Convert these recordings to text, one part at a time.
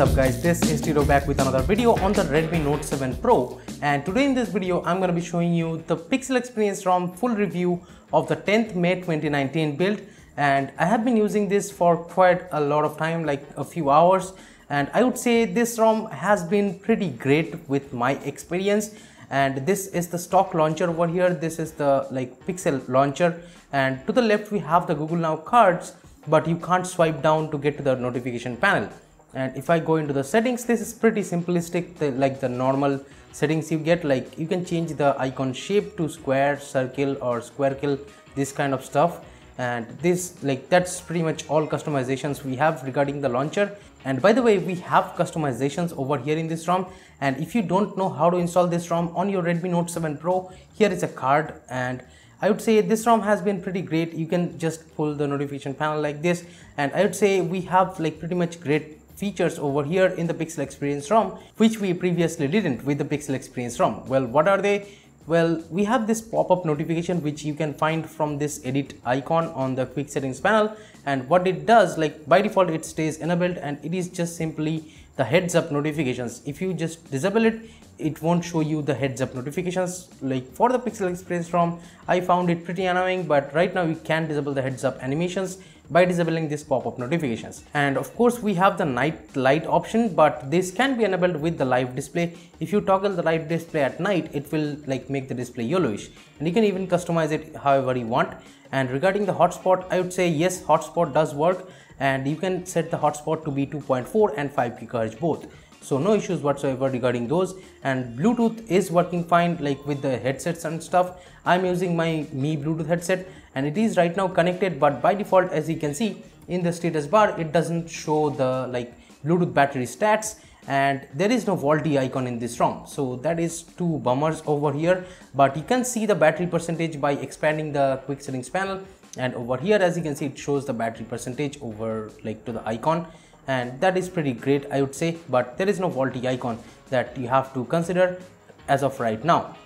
up guys, this is Tito back with another video on the Redmi Note 7 Pro, and today in this video I'm going to be showing you the PixelExperience ROM full review of the 10th May 2019 build. And I have been using this for quite a lot of time, like a few hours, and I would say this ROM has been pretty great with my experience. And this is the stock launcher over here. This is the Pixel launcher, and to the left we have the Google Now cards, but you can't swipe down to get to the notification panel. And if I go into the settings, this is pretty simplistic, like the normal settings you get. Like you can change the icon shape to square, circle or squircle, this kind of stuff. And this that's pretty much all customizations we have regarding the launcher. And by the way, we have customizations over here in this ROM, and if you don't know how to install this ROM on your Redmi Note 7 Pro, here is a card. And I would say this ROM has been pretty great. You can just pull the notification panel like this, and I would say we have pretty much great features over here in the PixelExperience ROM, which we previously didn't with the PixelExperience ROM. Well, what are they? Well, we have this pop-up notification which you can find from this edit icon on the quick settings panel, and what it does, by default it stays enabled, and it is just simply the heads up notifications. If you just disable it, it won't show you the heads up notifications. For the PixelExperience ROM, I found it pretty annoying, but right now you can disable the heads up animations by disabling this pop-up notifications. And of course we have the night light option, but this can be enabled with the live display. If you toggle the live display at night, it will make the display yellowish, and you can even customize it however you want. And regarding the hotspot, I would say yes, hotspot does work, and you can set the hotspot to be 2.4 and 5 GHz both, so no issues whatsoever regarding those. And Bluetooth is working fine, with the headsets and stuff. I'm using my Mi Bluetooth headset, and it is right now connected, but by default, as you can see in the status bar, it doesn't show the Bluetooth battery stats, and there is no VoLTE icon in this ROM, so that is two bummers over here. But you can see the battery percentage by expanding the quick settings panel, and over here, as you can see, it shows the battery percentage over to the icon, and that is pretty great, I would say. But there is no VoLTE icon that you have to consider as of right now.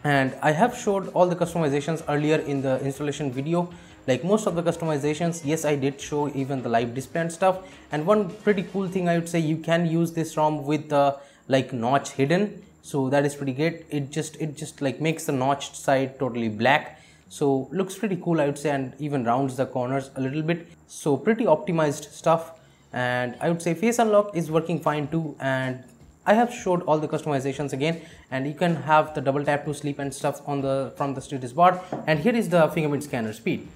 And I have showed all the customizations earlier in the installation video. Most of the customizations, yes, I did show even the live display and stuff. And one pretty cool thing, I would say, you can use this ROM with the notch hidden, so that is pretty great. It just makes the notched side totally black, so looks pretty cool, I would say, and even rounds the corners a little bit, so pretty optimized stuff. And I would say face unlock is working fine too, and I have showed all the customizations again, and you can have the double tap to sleep and stuff on from the status bar. And here is the fingerprint scanner speed,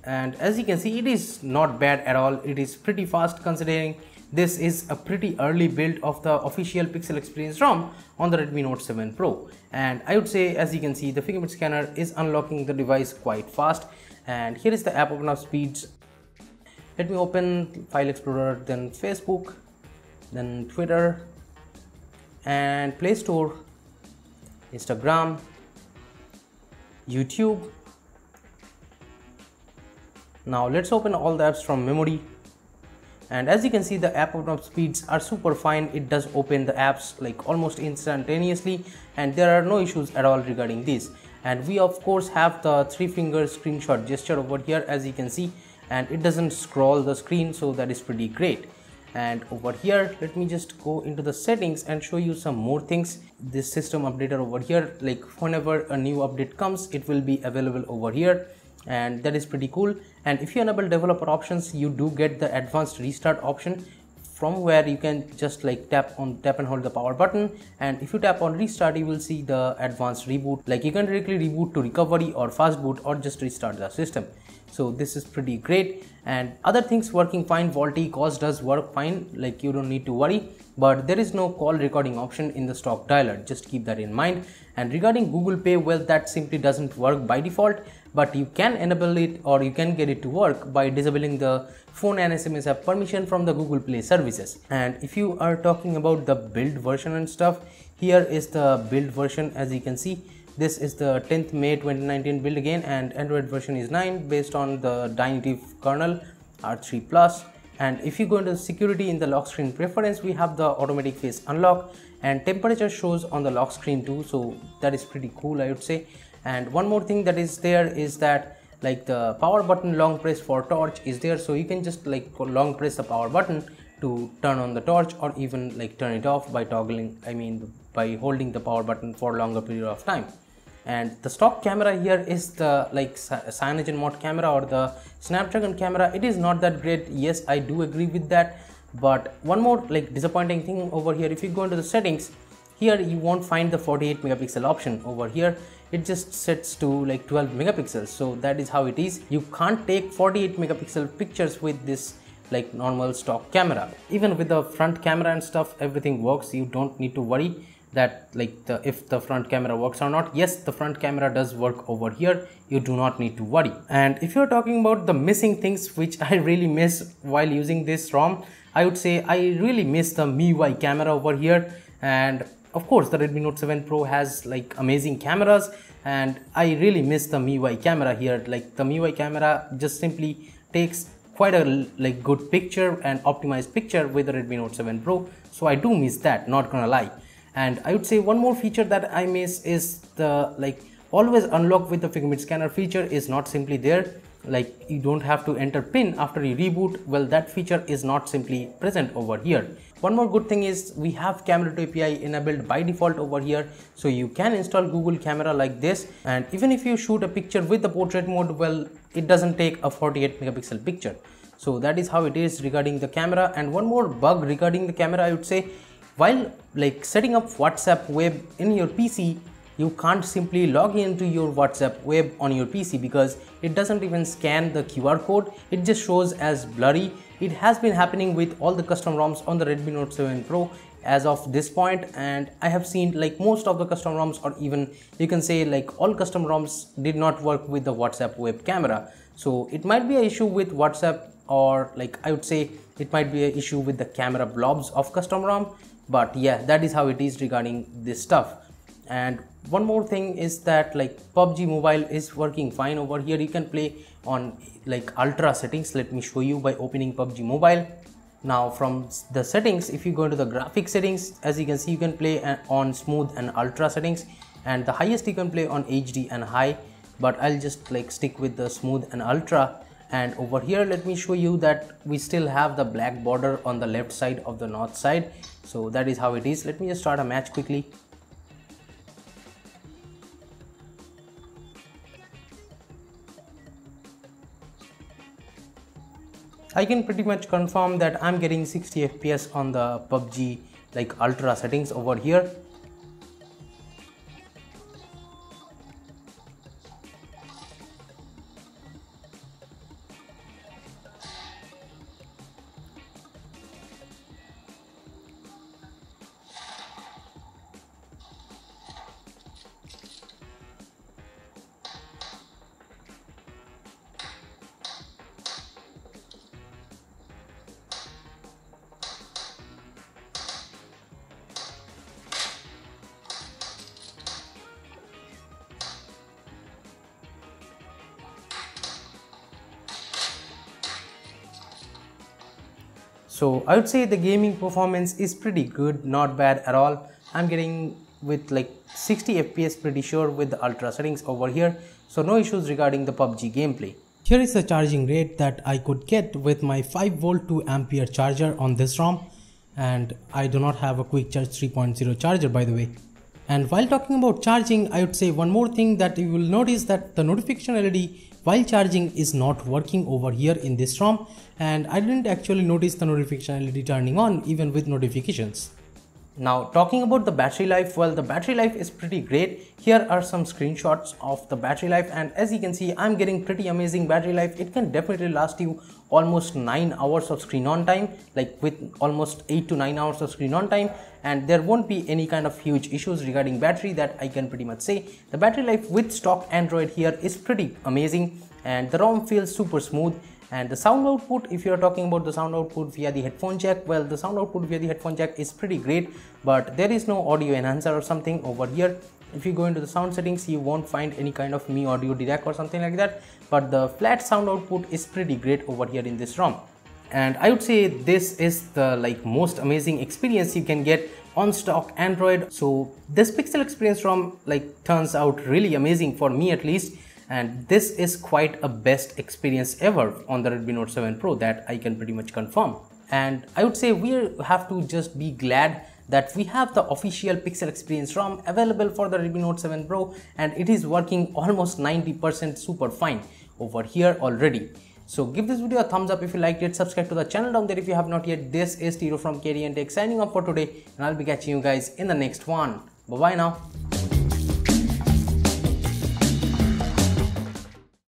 and as you can see, it is not bad at all. It is pretty fast considering this is a pretty early build of the official PixelExperience ROM on the Redmi Note 7 Pro. And I would say, as you can see, the fingerprint scanner is unlocking the device quite fast. And here is the app open up speeds. Let me open File Explorer, then Facebook, then Twitter, and Play Store, Instagram, YouTube. Now let's open all the apps from memory. And as you can see, the app open up speeds are super fine. It does open the apps almost instantaneously, and there are no issues at all regarding this. And we of course have the 3-finger screenshot gesture over here, as you can see, and it doesn't scroll the screen, so that is pretty great. And over here, let me just go into the settings and show you some more things. This system updater over here, whenever a new update comes, it will be available over here, and that is pretty cool. And if you enable developer options, you do get the advanced restart option, from where you can just tap and hold the power button, and if you tap on restart, you will see the advanced reboot. You can directly reboot to recovery or fast boot, or just restart the system. So this is pretty great. And other things working fine. VoLTE calls does work fine, you don't need to worry, but there is no call recording option in the stock dialer, just keep that in mind. And regarding Google Pay, well, that simply doesn't work by default, but you can enable it, or you can get it to work by disabling the phone and SMS app permission from the Google Play services. And if you are talking about the build version and stuff, here is the build version. As you can see, this is the 10th May 2019 build again, and Android version is 9 based on the Dynative kernel R3 Plus. And if you go into security, in the lock screen preference, we have the automatic face unlock, and temperature shows on the lock screen too, so that is pretty cool, I would say. And one more thing that is there is that the power button long press for torch is there, so you can just long press the power button to turn on the torch or even like turn it off by toggling, by holding the power button for a longer period of time. And the stock camera here is the cyanogen mode camera or the Snapdragon camera. It is not that great. Yes, I do agree with that. But one more disappointing thing over here, if you go into the settings, here you won't find the 48 megapixel option. Over here it just sets to 12 megapixels. So that is how it is. You can't take 48 megapixel pictures with this normal stock camera. Even with the front camera and stuff, everything works. You don't need to worry that if the front camera works or not. Yes, the front camera does work over here. You do not need to worry. And if you're talking about the missing things which I really miss while using this ROM, I would say I really miss the MIUI camera over here. And of course the Redmi Note 7 Pro has amazing cameras, and I really miss the MIUI camera here. The MIUI camera just simply takes quite a good picture and optimized picture with the Redmi Note 7 Pro. So I do miss that, not gonna lie. And I would say one more feature that I miss is the always unlock with the fingerprint scanner feature is not simply there. You don't have to enter pin after you reboot. Well, that feature is not simply present over here. One more good thing is we have camera to API enabled by default over here, so you can install Google Camera like this. And even if you shoot a picture with the portrait mode, well, it doesn't take a 48 megapixel picture. So that is how it is regarding the camera. And one more bug regarding the camera, I would say, while setting up WhatsApp web in your PC, you can't simply log into your WhatsApp web on your PC because it doesn't even scan the QR code. It just shows as blurry. It has been happening with all the custom ROMs on the Redmi Note 7 Pro as of this point, and I have seen most of the custom ROMs, or even you can say all custom ROMs, did not work with the WhatsApp web camera. So it might be an issue with WhatsApp, or I would say it might be an issue with the camera blobs of custom ROM. But yeah, that is how it is regarding this stuff. And one more thing is that PUBG Mobile is working fine over here. You can play on ultra settings. Let me show you by opening PUBG Mobile. Now from the settings, if you go into the graphic settings, as you can see, you can play on smooth and ultra settings, and the highest you can play on HD and high, but I'll just stick with the smooth and ultra. And over here, let me show you that we still have the black border on the left side of the north side. So that is how it is. Let me just start a match quickly. I can pretty much confirm that I'm getting 60 FPS on the PUBG ultra settings over here. So I would say the gaming performance is pretty good, not bad at all. I'm getting with 60 FPS pretty sure with the ultra settings over here. So no issues regarding the PUBG gameplay. Here is the charging rate that I could get with my 5V 2 ampere charger on this ROM. And I do not have a quick charge 3.0 charger, by the way. And while talking about charging, I would say one more thing that you will notice that the notification LED while charging is not working over here in this ROM, and I didn't actually notice the notification LED turning on even with notifications. Now talking about the battery life, well, the battery life is pretty great. Here are some screenshots of the battery life, and as you can see, I'm getting pretty amazing battery life. It can definitely last you almost 9 hours of screen on time, with almost 8 to 9 hours of screen on time, and there won't be any kind of huge issues regarding battery, that I can pretty much say. The battery life with stock Android here is pretty amazing, and the ROM feels super smooth. And the sound output, if you are talking about the sound output via the headphone jack, well, the sound output via the headphone jack is pretty great, but there is no audio enhancer or something over here. If you go into the sound settings, you won't find any kind of Mi Audio DAC or something like that, but the flat sound output is pretty great over here in this ROM. And I would say this is the most amazing experience you can get on stock Android. So this PixelExperience ROM turns out really amazing for me at least. And this is quite a best experience ever on the Redmi Note 7 Pro, that I can pretty much confirm. and I would say we have to just be glad that we have the official PixelExperience ROM available for the Redmi Note 7 Pro, and it is working almost 90% super fine over here already. So give this video a thumbs up if you liked it, subscribe to the channel down there if you have not yet. This is Tiro from KDN Tech signing off for today, and I'll be catching you guys in the next one. Bye bye now.